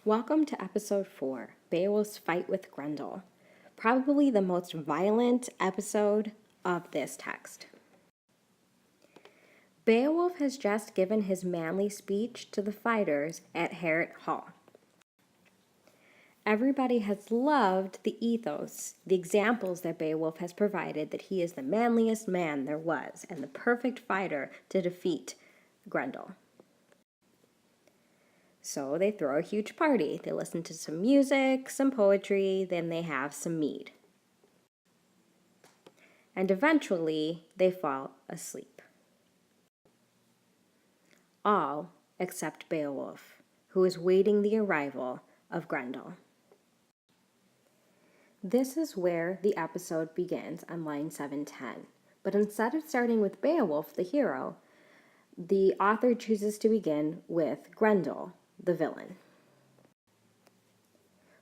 Welcome to episode 4, Beowulf's Fight with Grendel. Probably the most violent episode of this text. Beowulf has just given his manly speech to the fighters at Heret Hall. Everybody has loved the ethos, the examples that Beowulf has provided that he is the manliest man there was and the perfect fighter to defeat Grendel. So they throw a huge party. They listen to some music, some poetry, then they have some mead. And eventually they fall asleep. All except Beowulf, who is waiting the arrival of Grendel. This is where the episode begins on line 710. But instead of starting with Beowulf, the hero, the author chooses to begin with Grendel, the villain.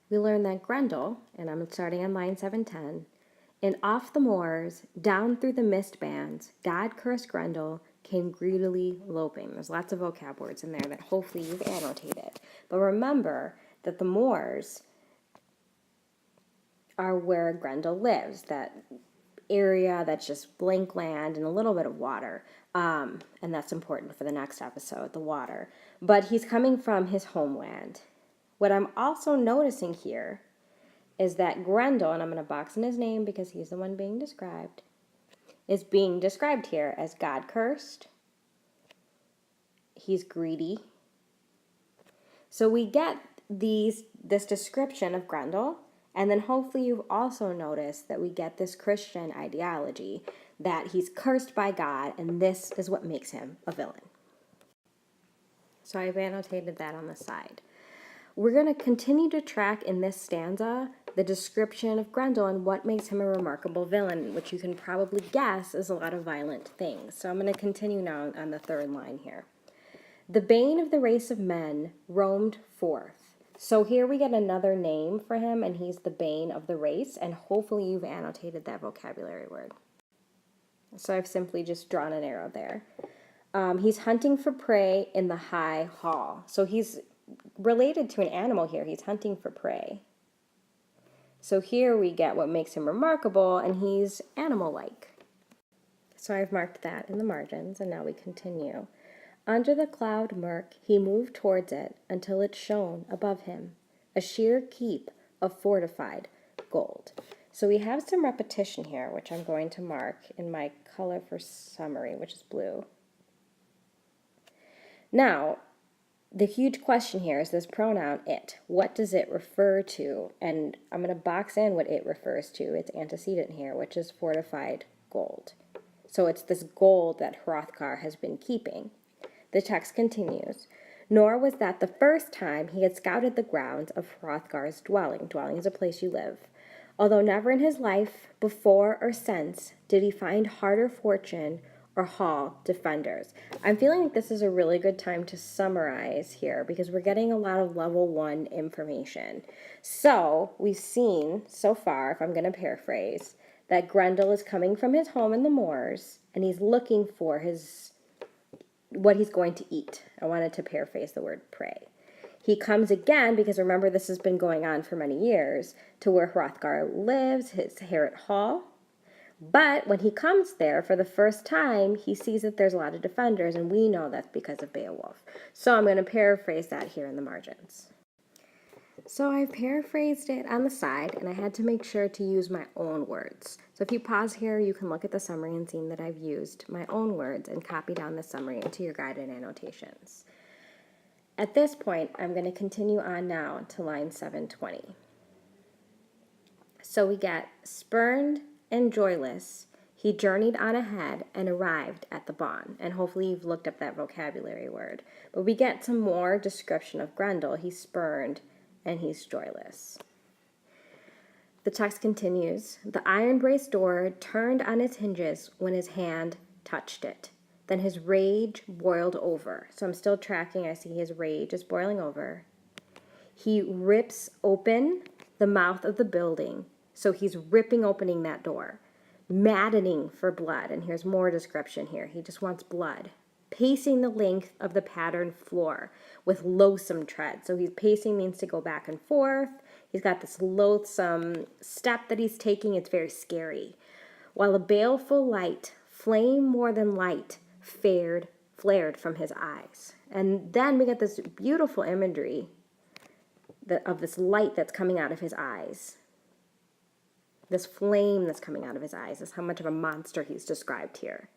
We learn that Grendel, and I'm starting on line 710, and off the moors, down through the mist bands, God-cursed Grendel came greedily loping. There's lots of vocab words in there that hopefully you've annotated. But remember that the moors are where Grendel lives, that area that's just blank land and a little bit of water. And that's important for the next episode, the water. But he's coming from his homeland. What I'm also noticing here is that Grendel, and I'm going to box in his name because he's the one being described, is being described here as God-cursed. He's greedy. So we get this description of Grendel, and then hopefully you've also noticed that we get this Christian ideology that he's cursed by God, and this is what makes him a villain. So I've annotated that on the side. We're going to continue to track in this stanza the description of Grendel and what makes him a remarkable villain, which you can probably guess is a lot of violent things. So I'm going to continue now on the third line here. The bane of the race of men roamed forth. So here we get another name for him, and he's the bane of the race, and hopefully you've annotated that vocabulary word. So I've simply just drawn an arrow there. He's hunting for prey in the high hall. So he's related to an animal here. He's hunting for prey. So here we get what makes him remarkable, and he's animal-like. So I've marked that in the margins, and now we continue. Under the cloud murk, he moved towards it until it shone above him, a sheer keep of fortified gold. So we have some repetition here, which I'm going to mark in my color for summary, which is blue. Now, the huge question here is this pronoun it. What does it refer to? And I'm going to box in what it refers to. Its antecedent here, which is fortified gold. So it's this gold that Hrothgar has been keeping. The text continues. Nor was that the first time he had scouted the grounds of Hrothgar's dwelling. Dwelling is a place you live. Although never in his life, before or since, did he find harder fortune or hall defenders. I'm feeling like this is a really good time to summarize here because we're getting a lot of level 1 information. So we've seen so far, if I'm going to paraphrase, that Grendel is coming from his home in the moors and he's looking for what he's going to eat. I wanted to paraphrase the word prey. He comes again, because remember this has been going on for many years, to where Hrothgar lives, his Heret Hall. But when he comes there for the first time, he sees that there's a lot of defenders, and we know that's because of Beowulf. So I'm going to paraphrase that here in the margins. So I've paraphrased it on the side, and I had to make sure to use my own words. So if you pause here, you can look at the summary and see that I've used my own words and copy down the summary into your guided annotations. At this point, I'm going to continue on now to line 720. So we get spurned and joyless, he journeyed on ahead and arrived at the bawn. And hopefully you've looked up that vocabulary word. But we get some more description of Grendel. He's spurned and he's joyless. The text continues. The iron braced door turned on its hinges when his hand touched it. Then his rage boiled over. So I'm still tracking. I see his rage is boiling over. He rips open the mouth of the building. So he's ripping opening that door, maddening for blood. And here's more description here. He just wants blood, pacing the length of the patterned floor with loathsome tread. So he's pacing means to go back and forth. He's got this loathsome step that he's taking. It's very scary. While a baleful light, flame more than light, flared from his eyes. And then we get this beautiful imagery of this light that's coming out of his eyes. This flame that's coming out of his eyes is how much of a monster he's described here.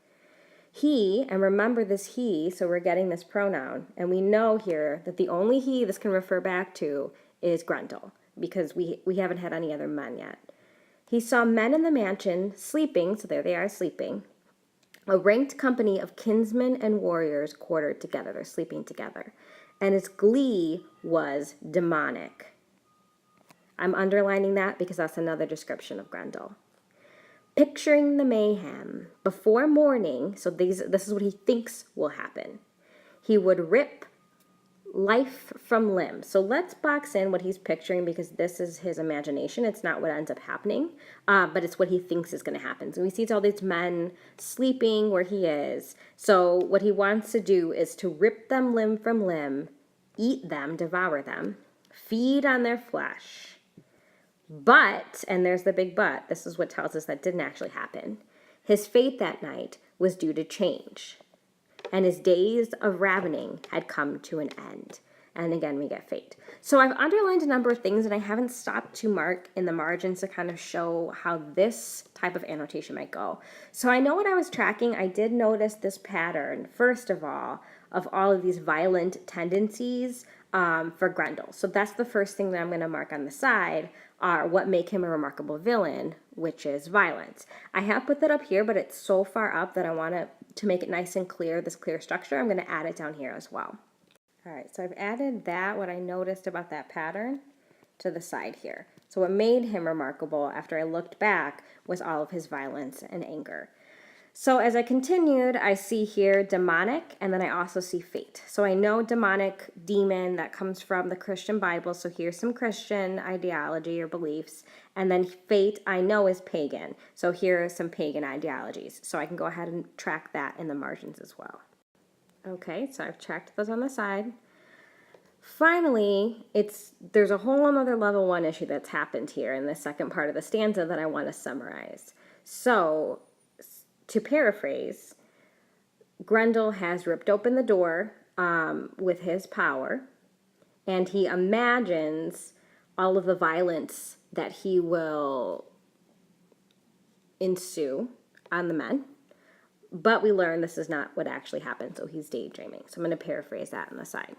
He, and remember this he, so we're getting this pronoun, and we know here that the only he this can refer back to is Grendel, because we haven't had any other men yet. He saw men in the mansion sleeping, so there they are sleeping, a ranked company of kinsmen and warriors quartered together. They're sleeping together. And his glee was demonic. I'm underlining that because that's another description of Grendel. Picturing the mayhem, before morning, so this is what he thinks will happen. He would rip life from limb. So let's box in what he's picturing because this is his imagination. It's not what ends up happening, but it's what he thinks is going to happen. So he sees all these men sleeping where he is. So what he wants to do is to rip them limb from limb, eat them, devour them, feed on their flesh. But, and there's the big but, this is what tells us that didn't actually happen. His fate that night was due to change. And his days of ravening had come to an end. And again, we get fate. So I've underlined a number of things, and I haven't stopped to mark in the margins to kind of show how this type of annotation might go. So I know when I was tracking, I did notice this pattern, first of all of these violent tendencies for Grendel. So that's the first thing that I'm going to mark on the side, are what make him a remarkable villain, which is violence. I have put that up here, but it's so far up that I want to make it nice and clear, this clear structure. I'm going to add it down here as well. All right, so I've added that, what I noticed about that pattern, to the side here. So what made him remarkable after I looked back was all of his violence and anger. So as I continued, I see here demonic, and then I also see fate. So I know demonic, demon, that comes from the Christian Bible. So here's some Christian ideology or beliefs. And then fate, I know, is pagan. So here are some pagan ideologies. So I can go ahead and track that in the margins as well. Okay, so I've tracked those on the side. Finally, there's a whole other level 1 issue that's happened here in the second part of the stanza that I want to summarize. So, to paraphrase, Grendel has ripped open the door with his power, and he imagines all of the violence that he will ensue on the men. But we learn this is not what actually happened, so he's daydreaming. So I'm going to paraphrase that on the side.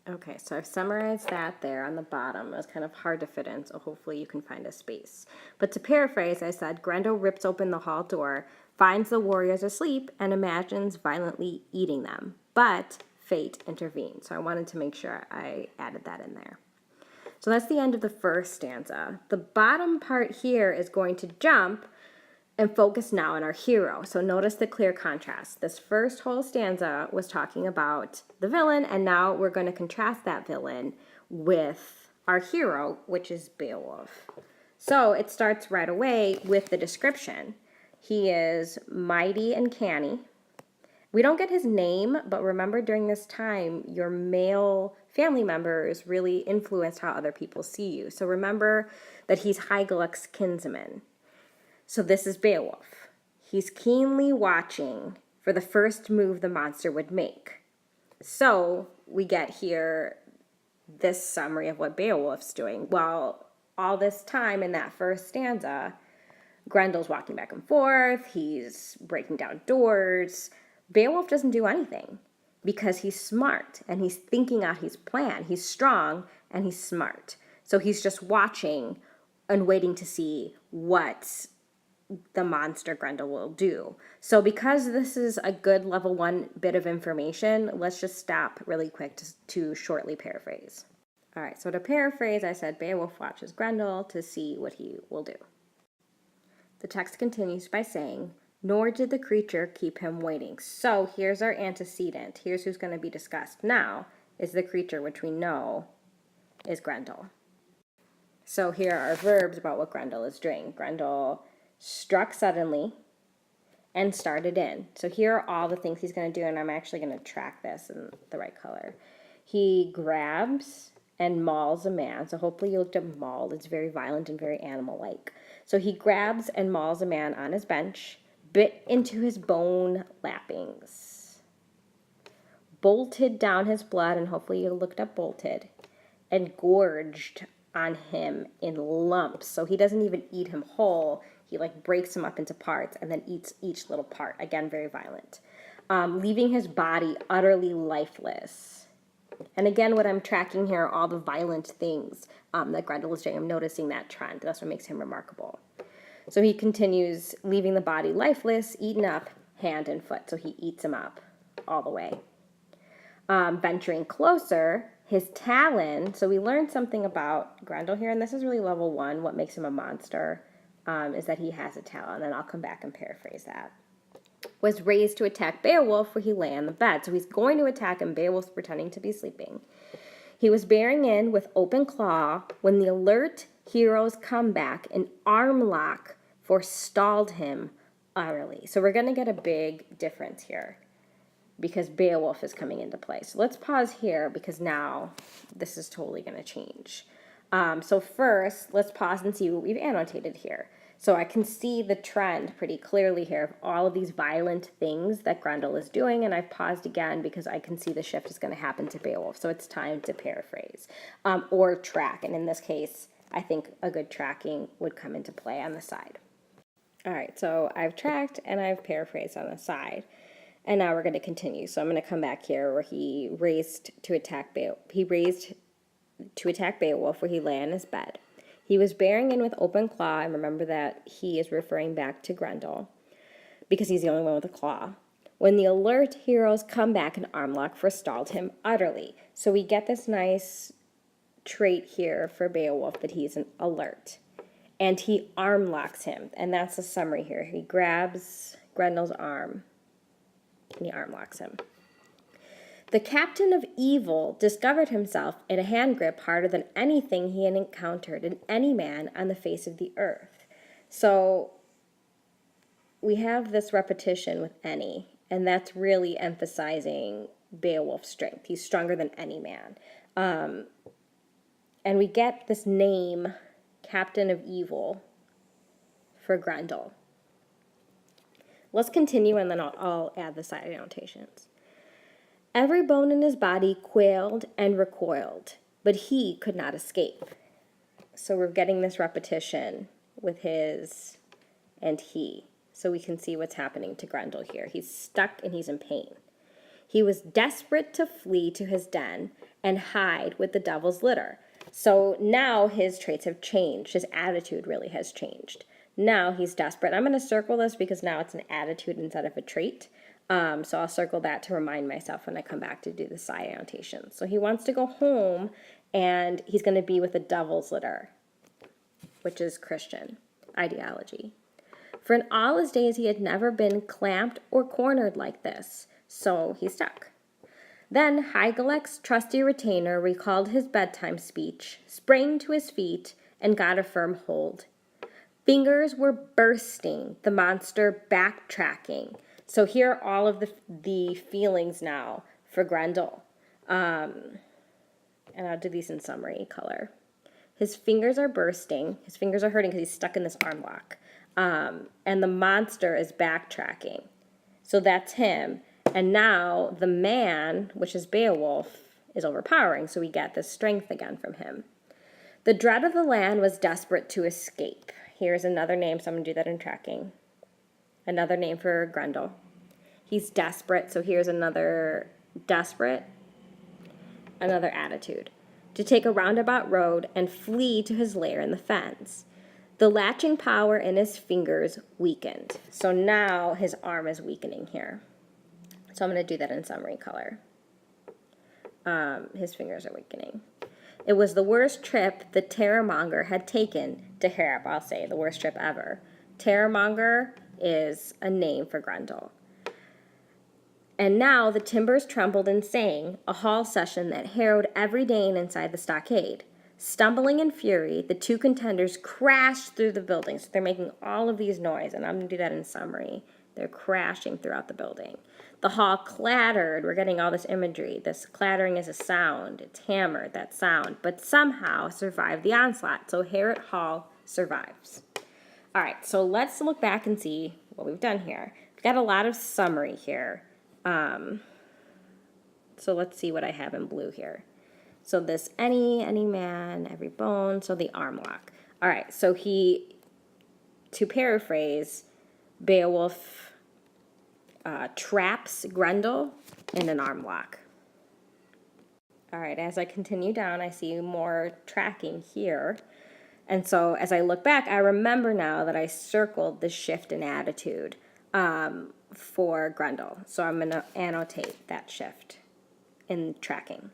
Okay, so I've summarized that there on the bottom. It was kind of hard to fit in, so hopefully you can find a space. But to paraphrase, I said, Grendel rips open the hall door, finds the warriors asleep, and imagines violently eating them. But fate intervenes. So I wanted to make sure I added that in there. So that's the end of the first stanza. The bottom part here is going to jump and focus now on our hero. So notice the clear contrast. This first whole stanza was talking about the villain, and now we're going to contrast that villain with our hero, which is Beowulf. So it starts right away with the description. He is mighty and canny. We don't get his name, but remember during this time, your male family members really influenced how other people see you. So remember that he's Hygelac's kinsman. So this is Beowulf. He's keenly watching for the first move the monster would make. So we get here this summary of what Beowulf's doing. Well, all this time in that first stanza, Grendel's walking back and forth. He's breaking down doors. Beowulf doesn't do anything because he's smart and he's thinking out his plan. He's strong and he's smart. So he's just watching and waiting to see what the monster Grendel will do. So because this is a good level 1 bit of information, let's just stop really quick to shortly paraphrase. All right, so to paraphrase, I said Beowulf watches Grendel to see what he will do. The text continues by saying, nor did the creature keep him waiting. So here's our antecedent. Here's who's going to be discussed now, is the creature, which we know is Grendel. So here are our verbs about what Grendel is doing. Grendel struck suddenly and started in. So here are all the things he's going to do, and I'm actually going to track this in the right color. He grabs and mauls a man. So hopefully you looked up mauled. It's very violent and very animal-like. So he grabs and mauls a man on his bench, bit into his bone lappings, bolted down his blood, and hopefully you looked up bolted, and gorged on him in lumps. So he doesn't even eat him whole. He like breaks him up into parts and then eats each little part. Again, very violent. Leaving his body utterly lifeless. And again, what I'm tracking here are all the violent things that Grendel is doing. I'm noticing that trend. That's what makes him remarkable. So he continues, leaving the body lifeless, eaten up, hand and foot. So he eats him up all the way. Venturing closer, his talon, so we learned something about Grendel here, and this is really level 1, what makes him a monster, is that he has a talon, and I'll come back and paraphrase that, was raised to attack Beowulf where he lay on the bed. So he's going to attack him, Beowulf's pretending to be sleeping. He was bearing in with open claw when the alert hero's comeback and arm lock forestalled him utterly. So we're going to get a big difference here, because Beowulf is coming into play. So let's pause here because now this is totally going to change. So first, let's pause and see what we've annotated here. So I can see the trend pretty clearly here of all of these violent things that Grendel is doing, and I've paused again because I can see the shift is going to happen to Beowulf. So it's time to paraphrase or track. And in this case, I think a good tracking would come into play on the side. All right, so I've tracked and I've paraphrased on the side. And now we're going to continue. So I'm going to come back here where he raised to attack Beowulf where he lay on his bed. He was bearing in with open claw, and remember that he is referring back to Grendel because he's the only one with a claw. When the alert hero's comeback and arm lock forestalled him utterly. So we get this nice trait here for Beowulf that he's an alert. And he arm locks him, and that's the summary here. He grabs Grendel's arm and he arm locks him. The captain of evil discovered himself in a hand grip harder than anything he had encountered in any man on the face of the earth. So we have this repetition with any, and that's really emphasizing Beowulf's strength. He's stronger than any man. And we get this name, Captain of Evil, for Grendel. Let's continue, and then I'll add the side annotations. Every bone in his body quailed and recoiled, but he could not escape. So we're getting this repetition with his and he. So we can see what's happening to Grendel here. He's stuck and he's in pain. He was desperate to flee to his den and hide with the devil's litter. So now his traits have changed. His attitude really has changed. Now he's desperate. I'm going to circle this because now it's an attitude instead of a trait. So I'll circle that to remind myself when I come back to do the side annotation. So he wants to go home, and he's going to be with the devil's litter, which is Christian ideology. For in all his days he had never been clamped or cornered like this, so he's stuck. Then Hygelac's trusty retainer recalled his bedtime speech, sprang to his feet, and got a firm hold. Fingers were bursting, the monster backtracking. So here are all of the feelings now for Grendel. And I'll do these in summary color. His fingers are bursting. His fingers are hurting because he's stuck in this arm lock. And the monster is backtracking. So that's him. And now the man, which is Beowulf, is overpowering. So we get this strength again from him. The dread of the land was desperate to escape. Here's another name, so I'm going to do that in tracking. Another name for Grendel. He's desperate, so here's another desperate, another attitude. To take a roundabout road and flee to his lair in the fens. The latching power in his fingers weakened. So now his arm is weakening here. So I'm going to do that in summary color. His fingers are weakening. It was the worst trip the terrormonger had taken to Harep, I'll say, the worst trip ever. Terrormonger is a name for Grendel. And now the timbers trembled and sang, a hall session that harrowed every Dane inside the stockade. Stumbling in fury, the two contenders crashed through the buildings. They're making all of these noise, and I'm going to do that in summary. They're crashing throughout the building. The hall clattered. We're getting all this imagery. This clattering is a sound. It's hammered, that sound, but somehow survived the onslaught. So Harrod Hall survives. All right, so let's look back and see what we've done here. We've got a lot of summary here. So let's see what I have in blue here. So this any man, every bone, so the arm lock. All right, so to paraphrase, Beowulf traps Grendel in an arm lock. All right, as I continue down, I see more tracking here. And so as I look back, I remember now that I circled the shift in attitude for Grendel. So I'm going to annotate that shift in tracking.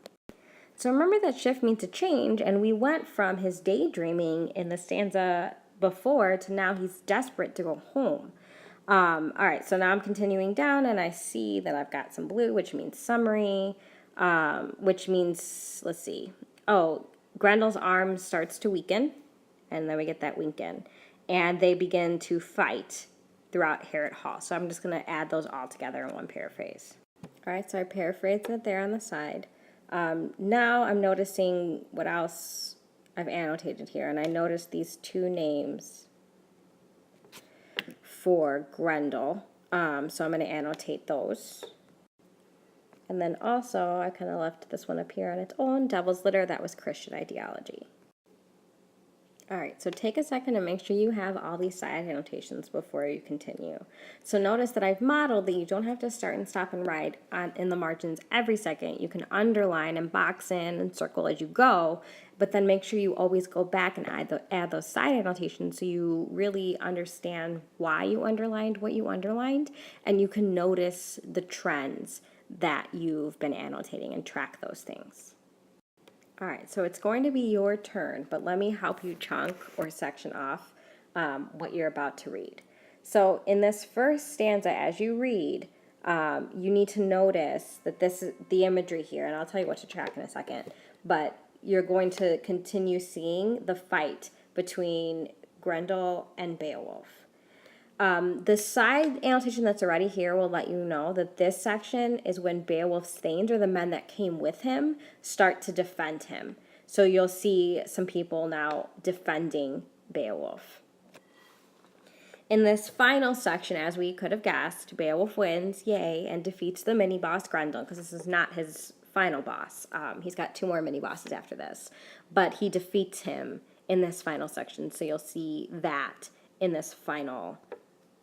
So remember that shift means a change, and we went from his daydreaming in the stanza before to now he's desperate to go home. All right, so now I'm continuing down, and I see that I've got some blue, which means summary, which means, let's see, Grendel's arm starts to weaken, and then we get that wink in, and they begin to fight throughout Harrod Hall. So I'm just going to add those all together in one paraphrase. All right, so I paraphrased it there on the side. Now I'm noticing what else I've annotated here, and I noticed these two names for Grendel. So I'm going to annotate those. And then also, I kind of left this one up here on its own, Devil's Litter, that was Christian ideology. All right, so take a second and make sure you have all these side annotations before you continue. So notice that I've modeled that you don't have to start and stop and write in the margins every second. You can underline and box in and circle as you go, but then make sure you always go back and add those side annotations so you really understand why you underlined what you underlined, and you can notice the trends that you've been annotating and track those things. All right, so it's going to be your turn, but let me help you chunk or section off what you're about to read. So in this first stanza, as you read, you need to notice that this is the imagery here, and I'll tell you what to track in a second, but you're going to continue seeing the fight between Grendel and Beowulf. The side annotation that's already here will let you know that this section is when Beowulf's thanes, or the men that came with him, start to defend him. So you'll see some people now defending Beowulf. In this final section, as we could have guessed, Beowulf wins, yay, and defeats the mini-boss Grendel, because this is not his final boss. He's got 2 more mini-bosses after this. But he defeats him in this final section, so you'll see that in this final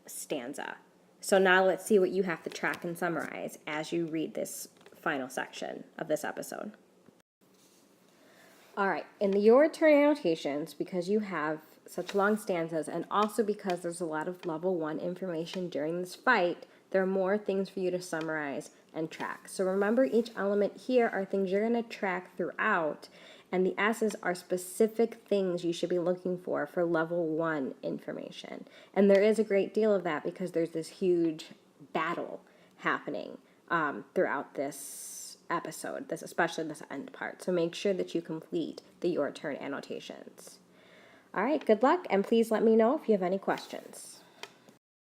stanza. So now let's see what you have to track and summarize as you read this final section of this episode. All right, in the your turn annotations, because you have such long stanzas, and also because there's a lot of level 1 information during this fight, there are more things for you to summarize and track. So remember, each element here are things you're going to track throughout, and the S's are specific things you should be looking for level 1 information. And there is a great deal of that because there's this huge battle happening throughout this episode, especially this end part. So make sure that you complete the your turn annotations. All right, good luck, and please let me know if you have any questions.